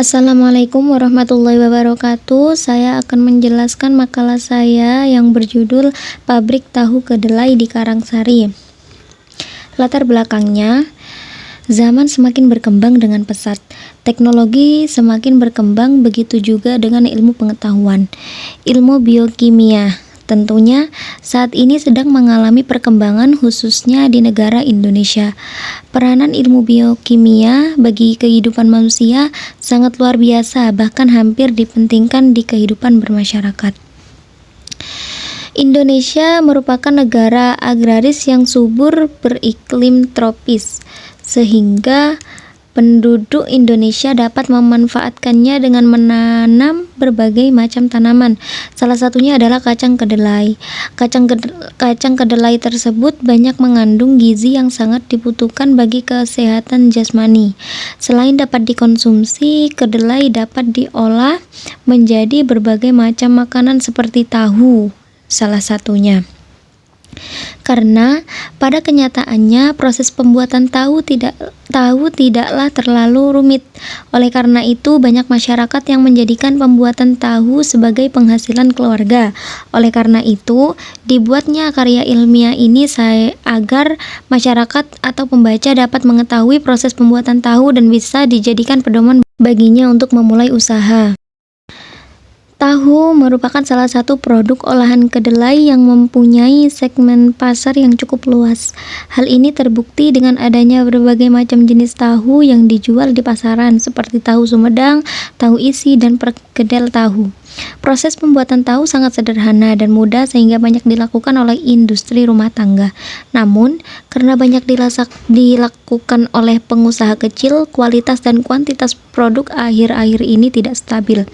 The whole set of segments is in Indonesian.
Assalamualaikum warahmatullahi wabarakatuh. Saya akan menjelaskan makalah saya yang berjudul Pabrik Tahu Kedelai di Karangsari. Latar belakangnya, zaman semakin berkembang dengan pesat. Teknologi semakin berkembang, begitu juga dengan ilmu pengetahuan. Ilmu biokimia tentunya saat ini sedang mengalami perkembangan, khususnya di negara Indonesia. Peranan ilmu biokimia bagi kehidupan manusia sangat luar biasa, bahkan hampir dipentingkan di kehidupan bermasyarakat. Indonesia merupakan negara agraris yang subur beriklim tropis, sehingga penduduk Indonesia dapat memanfaatkannya dengan menanam berbagai macam tanaman. Salah satunya adalah kacang kedelai. Kacang kedelai tersebut banyak mengandung gizi yang sangat dibutuhkan bagi kesehatan jasmani. Selain dapat dikonsumsi, kedelai dapat diolah menjadi berbagai macam makanan seperti tahu, salah satunya. Karena pada kenyataannya proses pembuatan tahu tidaklah terlalu rumit. Oleh karena itu banyak masyarakat yang menjadikan pembuatan tahu sebagai penghasilan keluarga. Oleh karena itu dibuatnya karya ilmiah ini agar masyarakat atau pembaca dapat mengetahui proses pembuatan tahu dan bisa dijadikan pedoman baginya untuk memulai usaha. Tahu merupakan salah satu produk olahan kedelai yang mempunyai segmen pasar yang cukup luas. Hal ini terbukti dengan adanya berbagai macam jenis tahu yang dijual di pasaran, seperti tahu Sumedang, tahu isi, dan perkedel tahu. Proses pembuatan tahu sangat sederhana dan mudah sehingga banyak dilakukan oleh industri rumah tangga. Namun, karena banyak dilakukan oleh pengusaha kecil, kualitas dan kuantitas produk akhir-akhir ini tidak stabil.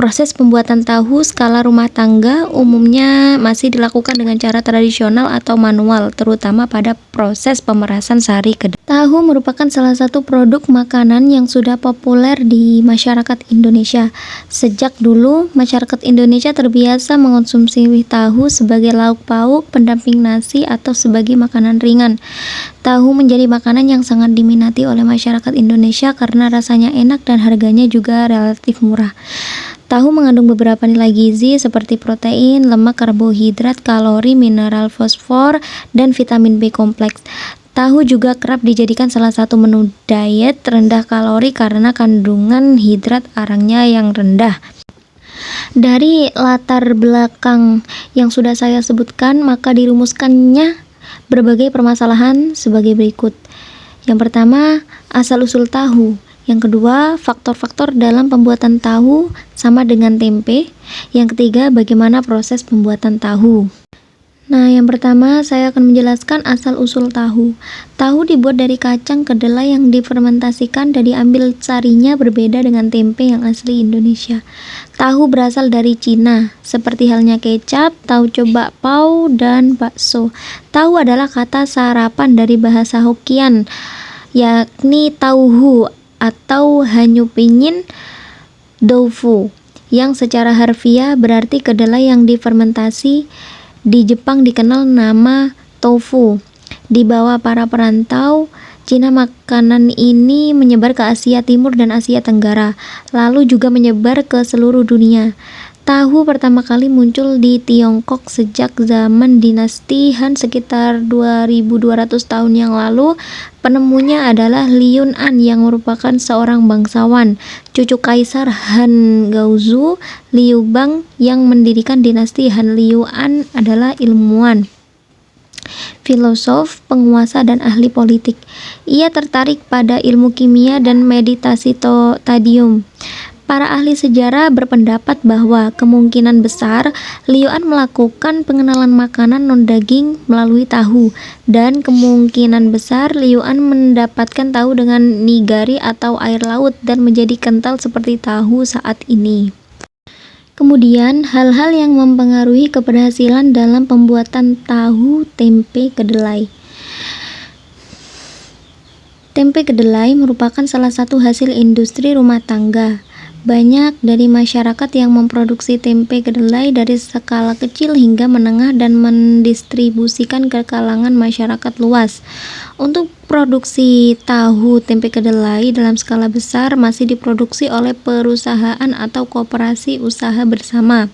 Proses pembuatan tahu skala rumah tangga umumnya masih dilakukan dengan cara tradisional atau manual, terutama pada proses pemerasan sari kedelai. Tahu merupakan salah satu produk makanan yang sudah populer di masyarakat Indonesia. Sejak dulu, masyarakat Indonesia terbiasa mengonsumsi tahu sebagai lauk pauk, pendamping nasi, atau sebagai makanan ringan. Tahu menjadi makanan yang sangat diminati oleh masyarakat Indonesia karena rasanya enak dan harganya juga relatif murah. Tahu mengandung beberapa nilai gizi seperti protein, lemak, karbohidrat, kalori, mineral, fosfor, dan vitamin B kompleks. Tahu juga kerap dijadikan salah satu menu diet rendah kalori karena kandungan hidrat arangnya yang rendah. Dari latar belakang yang sudah saya sebutkan, maka dirumuskannya berbagai permasalahan sebagai berikut. Yang pertama, asal-usul tahu. Yang kedua, faktor-faktor dalam pembuatan tahu sama dengan tempe. Yang ketiga, bagaimana proses pembuatan tahu. Nah, yang pertama saya akan menjelaskan asal-usul tahu. Tahu dibuat dari kacang kedelai yang difermentasikan dan diambil sarinya, berbeda dengan tempe yang asli Indonesia. Tahu berasal dari Cina, seperti halnya kecap, tauco bakpao, dan bakso. Tahu adalah kata sarapan dari bahasa Hokkien, yakni tauhu atau hanyu pinyin doufu, yang secara harfiah berarti kedelai yang difermentasi. Di Jepang dikenal nama tofu. Di bawah para perantau Cina, makanan ini menyebar ke Asia Timur dan Asia Tenggara, lalu juga menyebar ke seluruh dunia. Tahu pertama kali muncul di Tiongkok sejak zaman dinasti Han sekitar 2200 tahun yang lalu. Penemunya adalah Liun An yang merupakan seorang bangsawan, cucu Kaisar Han Gaozu. Liu Bang yang mendirikan dinasti Han. Liu An adalah ilmuwan, filosof, penguasa, dan ahli politik. Ia tertarik pada ilmu kimia dan meditasi tadium. Para ahli sejarah berpendapat bahwa kemungkinan besar Liu An melakukan pengenalan makanan non-daging melalui tahu, dan kemungkinan besar Liu An mendapatkan tahu dengan nigari atau air laut dan menjadi kental seperti tahu saat ini. Kemudian, hal-hal yang mempengaruhi keberhasilan dalam pembuatan tahu tempe kedelai. Tempe kedelai merupakan salah satu hasil industri rumah tangga. Banyak dari masyarakat yang memproduksi tempe kedelai dari skala kecil hingga menengah dan mendistribusikan ke kalangan masyarakat luas. Untuk produksi tahu tempe kedelai dalam skala besar masih diproduksi oleh perusahaan atau koperasi usaha bersama.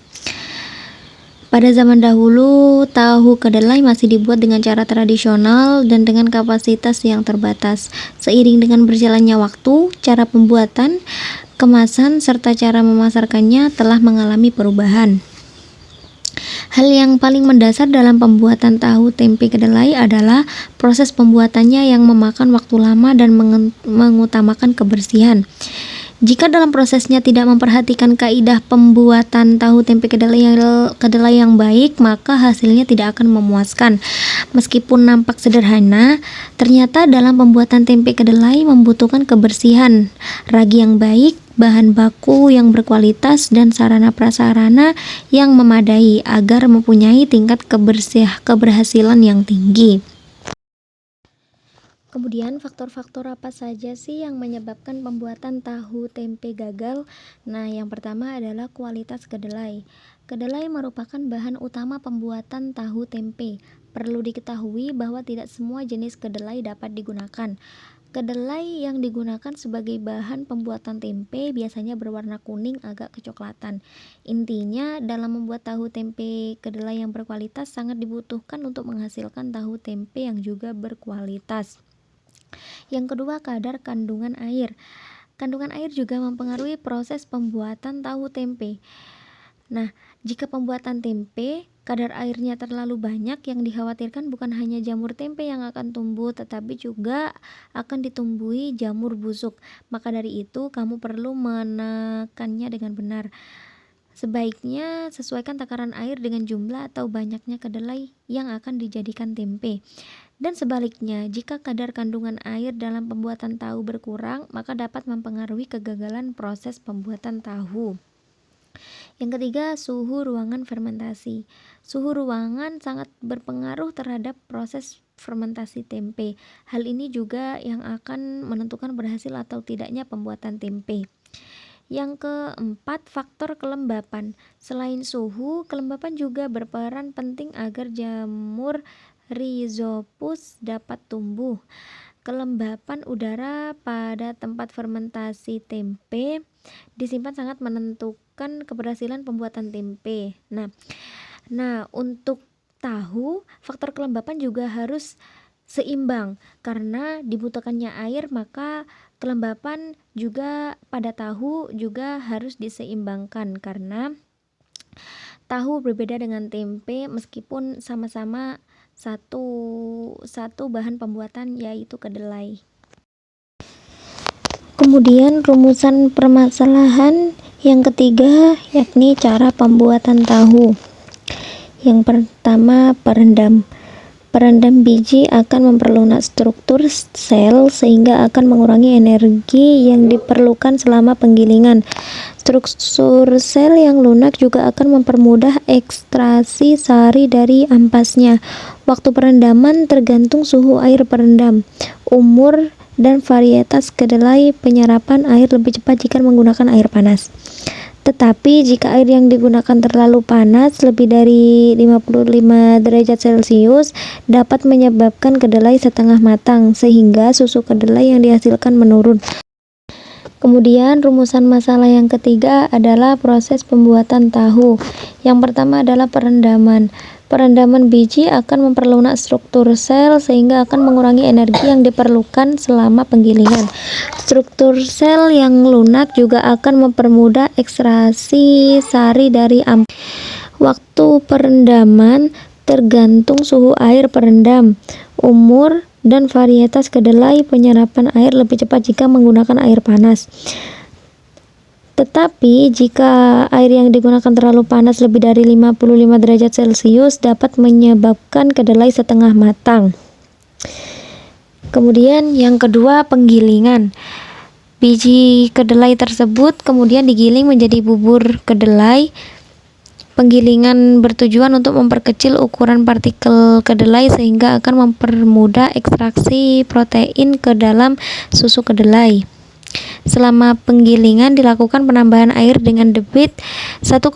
Pada zaman dahulu, tahu kedelai masih dibuat dengan cara tradisional dan dengan kapasitas yang terbatas. Seiring dengan berjalannya waktu, cara pembuatan, kemasan, serta cara memasarkannya telah mengalami perubahan. Hal yang paling mendasar dalam pembuatan tahu tempe kedelai adalah proses pembuatannya yang memakan waktu lama dan mengutamakan kebersihan. Jika dalam prosesnya tidak memperhatikan kaidah pembuatan tahu tempe kedelai yang baik, maka hasilnya tidak akan memuaskan. Meskipun nampak sederhana, ternyata dalam pembuatan tempe kedelai membutuhkan kebersihan, ragi yang baik, bahan baku yang berkualitas, dan sarana prasarana yang memadai agar mempunyai tingkat keberhasilan yang tinggi. Kemudian faktor-faktor apa saja sih yang menyebabkan pembuatan tahu tempe gagal? Nah, yang pertama adalah kualitas kedelai. Kedelai merupakan bahan utama pembuatan tahu tempe. Perlu diketahui bahwa tidak semua jenis kedelai dapat digunakan. Kedelai yang digunakan sebagai bahan pembuatan tempe biasanya berwarna kuning agak kecoklatan. Intinya, dalam membuat tahu tempe kedelai yang berkualitas sangat dibutuhkan untuk menghasilkan tahu tempe yang juga berkualitas. Yang kedua, kadar kandungan air. Kandungan air juga mempengaruhi proses pembuatan tahu tempe. Nah, jika pembuatan tempe, kadar airnya terlalu banyak, yang dikhawatirkan bukan hanya jamur tempe yang akan tumbuh, tetapi juga akan ditumbuhi jamur busuk. Maka dari itu, kamu perlu menekannya dengan benar. Sebaiknya sesuaikan takaran air dengan jumlah atau banyaknya kedelai yang akan dijadikan tempe. Dan sebaliknya, jika kadar kandungan air dalam pembuatan tahu berkurang, maka dapat mempengaruhi kegagalan proses pembuatan tahu. Yang ketiga, suhu ruangan fermentasi. Suhu ruangan sangat berpengaruh terhadap proses fermentasi tempe. Hal ini juga yang akan menentukan berhasil atau tidaknya pembuatan tempe. Yang keempat, faktor kelembapan. Selain suhu, kelembapan juga berperan penting agar jamur Rhizopus dapat tumbuh. Kelembapan udara pada tempat fermentasi tempe disimpan sangat menentukan keberhasilan pembuatan tempe. Nah, untuk tahu, faktor kelembapan juga harus seimbang karena dibutuhkannya air, maka kelembapan juga pada tahu juga harus diseimbangkan karena tahu berbeda dengan tempe meskipun sama-sama satu bahan pembuatan, yaitu kedelai. Kemudian rumusan permasalahan yang ketiga yakni cara pembuatan tahu. Yang pertama, perendam. Perendam biji akan memperlunak struktur sel sehingga akan mengurangi energi yang diperlukan selama penggilingan. Struktur sel yang lunak juga akan mempermudah ekstraksi sari dari ampasnya. Waktu perendaman tergantung suhu air perendam, umur, dan varietas kedelai. Penyerapan air lebih cepat jika menggunakan air panas. Tetapi jika air yang digunakan terlalu panas, lebih dari 55 derajat Celcius, dapat menyebabkan kedelai setengah matang, sehingga susu kedelai yang dihasilkan menurun. Kemudian rumusan masalah yang ketiga adalah proses pembuatan tahu. Yang pertama adalah perendaman. Perendaman biji akan memperlunak struktur sel sehingga akan mengurangi energi yang diperlukan selama penggilingan. Struktur sel yang lunak juga akan mempermudah ekstraksi sari dari ampas. Waktu perendaman tergantung suhu air perendam, umur, dan varietas kedelai. Penyerapan air lebih cepat jika menggunakan air panas. Tetapi jika air yang digunakan terlalu panas, lebih dari 55 derajat Celcius, dapat menyebabkan kedelai setengah matang. Kemudian yang kedua, penggilingan. Biji kedelai tersebut kemudian digiling menjadi bubur kedelai. Penggilingan bertujuan untuk memperkecil ukuran partikel kedelai sehingga akan mempermudah ekstraksi protein ke dalam susu kedelai. Selama penggilingan dilakukan penambahan air dengan debit 1,8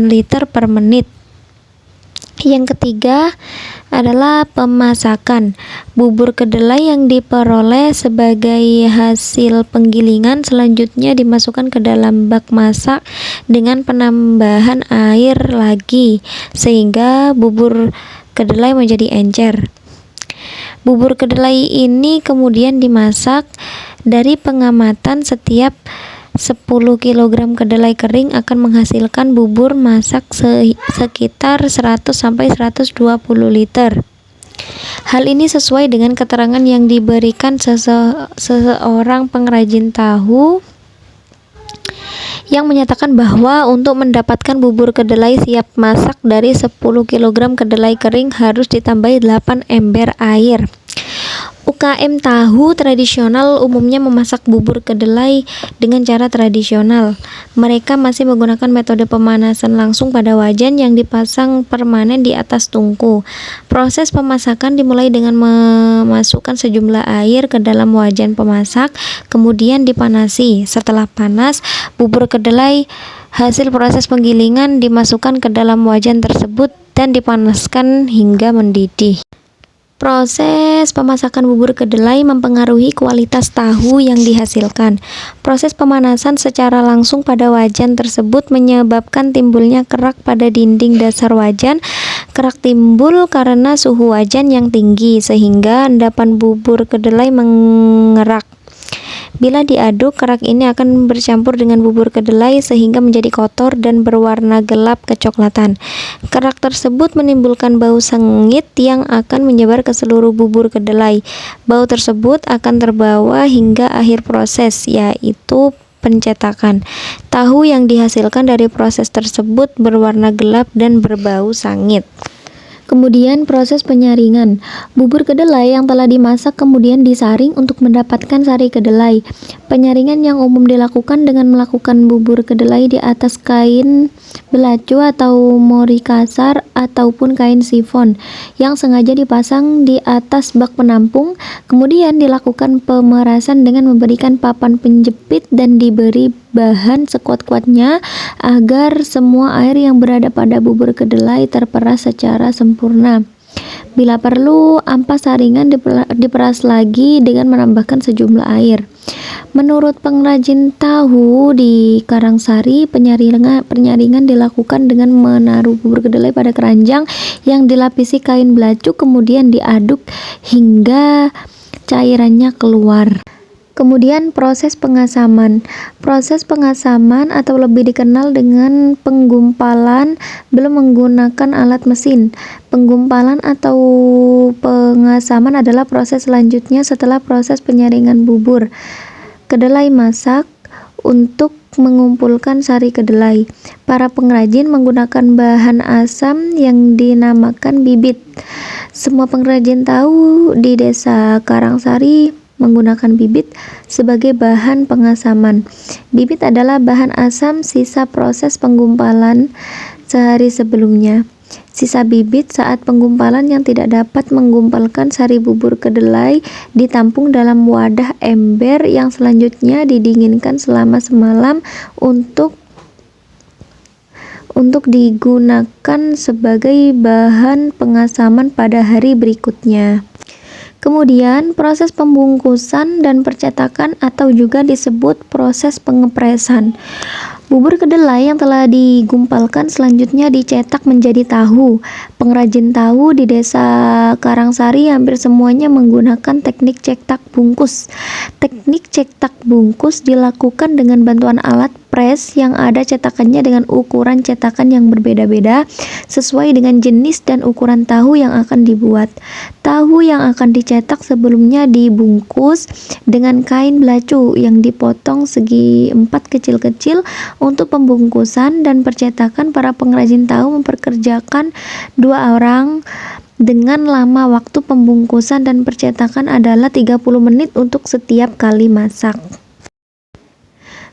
liter per menit. Yang ketiga adalah pemasakan. Bubur kedelai yang diperoleh sebagai hasil penggilingan selanjutnya dimasukkan ke dalam bak masak dengan penambahan air lagi sehingga bubur kedelai menjadi encer. Bubur kedelai ini kemudian dimasak. Dari pengamatan, setiap 10 kg kedelai kering akan menghasilkan bubur masak sekitar 100-120 liter. Hal ini sesuai dengan keterangan yang diberikan seseorang pengrajin tahu yang menyatakan bahwa untuk mendapatkan bubur kedelai siap masak dari 10 kg kedelai kering harus ditambahi 8 ember air. UKM tahu tradisional umumnya memasak bubur kedelai dengan cara tradisional. Mereka masih menggunakan metode pemanasan langsung pada wajan yang dipasang permanen di atas tungku. Proses pemasakan dimulai dengan memasukkan sejumlah air ke dalam wajan pemasak, kemudian dipanasi. Setelah panas, bubur kedelai hasil proses penggilingan dimasukkan ke dalam wajan tersebut dan dipanaskan hingga mendidih. Proses pemasakan bubur kedelai mempengaruhi kualitas tahu yang dihasilkan. Proses pemanasan secara langsung pada wajan tersebut menyebabkan timbulnya kerak pada dinding dasar wajan. Kerak timbul karena suhu wajan yang tinggi sehingga endapan bubur kedelai mengerak. Bila diaduk, kerak ini akan bercampur dengan bubur kedelai sehingga menjadi kotor dan berwarna gelap kecoklatan. Kerak tersebut menimbulkan bau sengit yang akan menyebar ke seluruh bubur kedelai. Bau tersebut akan terbawa hingga akhir proses, yaitu pencetakan. Tahu yang dihasilkan dari proses tersebut berwarna gelap dan berbau sangit. Kemudian proses penyaringan. Bubur kedelai yang telah dimasak kemudian disaring untuk mendapatkan sari kedelai. Penyaringan yang umum dilakukan dengan melakukan bubur kedelai di atas kain belacu atau mori kasar ataupun kain sifon yang sengaja dipasang di atas bak penampung. Kemudian dilakukan pemerasan dengan memberikan papan penjepit dan diberi bahan sekuat-kuatnya agar semua air yang berada pada bubur kedelai terperas secara sempurna. Bila perlu, ampas saringan diperas lagi dengan menambahkan sejumlah air. Menurut pengrajin tahu di Karangsari, penyaringan dilakukan dengan menaruh bubur kedelai pada keranjang yang dilapisi kain belacu, kemudian diaduk hingga cairannya keluar. Kemudian proses pengasaman. Proses pengasaman atau lebih dikenal dengan penggumpalan belum menggunakan alat mesin. Penggumpalan atau pengasaman adalah proses selanjutnya setelah proses penyaringan bubur kedelai masak untuk mengumpulkan sari kedelai. Para pengrajin menggunakan bahan asam yang dinamakan bibit. Semua pengrajin tahu di Desa Karangsari menggunakan bibit sebagai bahan pengasaman. Bibit adalah bahan asam sisa proses penggumpalan sehari sebelumnya. Sisa bibit saat penggumpalan yang tidak dapat menggumpalkan sari bubur kedelai ditampung dalam wadah ember yang selanjutnya didinginkan selama semalam untuk digunakan sebagai bahan pengasaman pada hari berikutnya. Kemudian proses pembungkusan dan percetakan atau juga disebut proses pengepresan. Bubur kedelai yang telah digumpalkan selanjutnya dicetak menjadi tahu. Pengrajin tahu di Desa Karangsari hampir semuanya menggunakan teknik cetak bungkus. Teknik cetak bungkus dilakukan dengan bantuan alat pres yang ada cetakannya dengan ukuran cetakan yang berbeda-beda sesuai dengan jenis dan ukuran tahu yang akan dibuat. Tahu yang akan dicetak sebelumnya dibungkus dengan kain belacu yang dipotong segi 4 kecil-kecil. Untuk pembungkusan dan percetakan, para pengrajin tahu mempekerjakan 2 orang dengan lama waktu pembungkusan dan percetakan adalah 30 menit untuk setiap kali masak.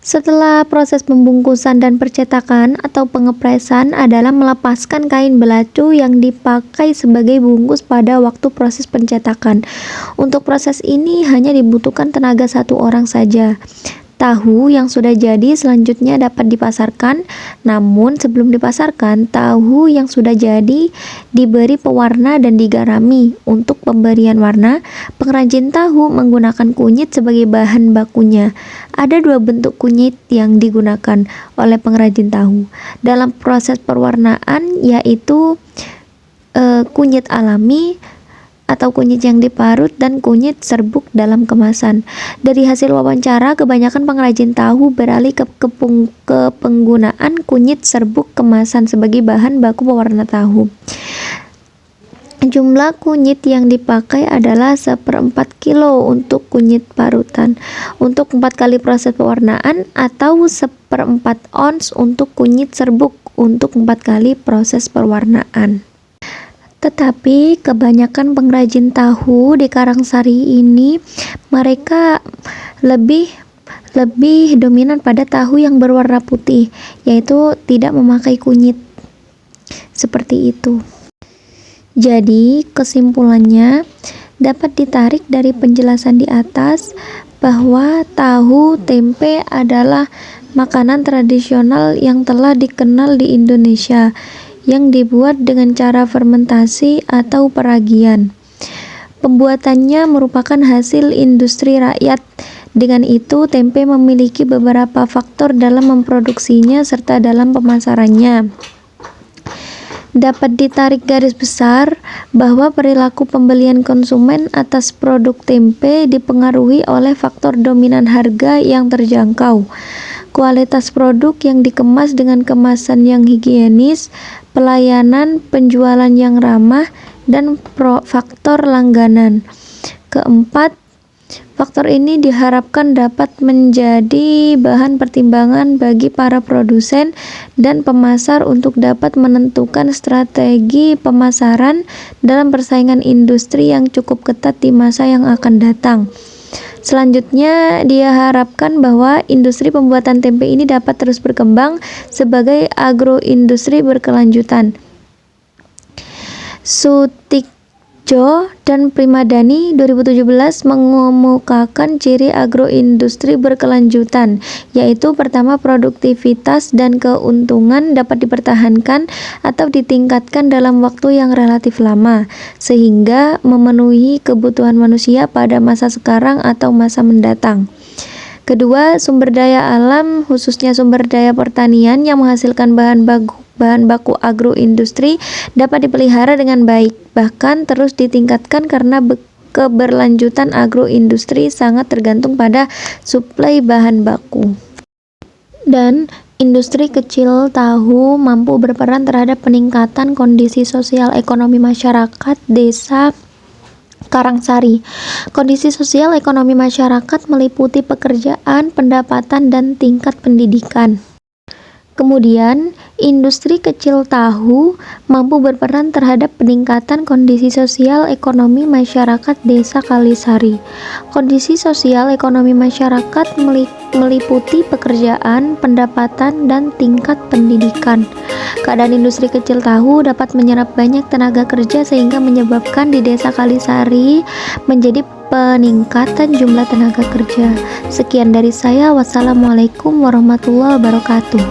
Setelah proses pembungkusan dan percetakan atau pengepresan adalah melepaskan kain belacu yang dipakai sebagai bungkus pada waktu proses pencetakan. Untuk proses ini hanya dibutuhkan tenaga 1 orang saja. Tahu yang sudah jadi selanjutnya dapat dipasarkan, namun sebelum dipasarkan, tahu yang sudah jadi diberi pewarna dan digarami. Untuk pemberian warna, pengrajin tahu menggunakan kunyit sebagai bahan bakunya. Ada dua bentuk kunyit yang digunakan oleh pengrajin tahu dalam proses perwarnaan, yaitu kunyit alami atau kunyit yang diparut dan kunyit serbuk dalam kemasan. Dari hasil wawancara, kebanyakan pengrajin tahu beralih ke penggunaan kunyit serbuk kemasan sebagai bahan baku pewarna tahu. Jumlah kunyit yang dipakai adalah 1/4 kilo untuk kunyit parutan untuk 4 kali proses pewarnaan, atau 1/4 ons untuk kunyit serbuk untuk 4 kali proses perwarnaan. Tetapi kebanyakan pengrajin tahu di Karangsari ini mereka lebih dominan pada tahu yang berwarna putih, yaitu tidak memakai kunyit. Seperti itu. Jadi, kesimpulannya dapat ditarik dari penjelasan di atas bahwa tahu tempe adalah makanan tradisional yang telah dikenal di Indonesia, yang dibuat dengan cara fermentasi atau peragian. Pembuatannya merupakan hasil industri rakyat. Dengan itu, tempe memiliki beberapa faktor dalam memproduksinya serta dalam pemasarannya. Dapat ditarik garis besar bahwa perilaku pembelian konsumen atas produk tempe dipengaruhi oleh faktor dominan harga yang terjangkau, kualitas produk yang dikemas dengan kemasan yang higienis, pelayanan penjualan yang ramah, dan faktor langganan. Keempat, faktor ini diharapkan dapat menjadi bahan pertimbangan bagi para produsen dan pemasar untuk dapat menentukan strategi pemasaran dalam persaingan industri yang cukup ketat di masa yang akan datang. Selanjutnya, diharapkan bahwa industri pembuatan tempe ini dapat terus berkembang sebagai agroindustri berkelanjutan. Sutikjo dan Primadani 2017 mengemukakan ciri agroindustri berkelanjutan, yaitu pertama, produktivitas dan keuntungan dapat dipertahankan atau ditingkatkan dalam waktu yang relatif lama, sehingga memenuhi kebutuhan manusia pada masa sekarang atau masa mendatang. Kedua, sumber daya alam, khususnya sumber daya pertanian yang menghasilkan bahan baku agroindustri dapat dipelihara dengan baik, bahkan terus ditingkatkan karena keberlanjutan agroindustri sangat tergantung pada suplai bahan baku. Dan industri kecil tahu mampu berperan terhadap peningkatan kondisi sosial ekonomi masyarakat desa Karangsari. Kondisi sosial ekonomi masyarakat meliputi pekerjaan, pendapatan, dan tingkat pendidikan. Kemudian, industri kecil tahu mampu berperan terhadap peningkatan kondisi sosial ekonomi masyarakat desa Kalisari. Kondisi sosial ekonomi masyarakat meliputi pekerjaan, pendapatan, dan tingkat pendidikan. Keadaan industri kecil tahu dapat menyerap banyak tenaga kerja sehingga menyebabkan di desa Kalisari menjadi peningkatan jumlah tenaga kerja. Sekian dari saya. Wassalamualaikum warahmatullahi wabarakatuh.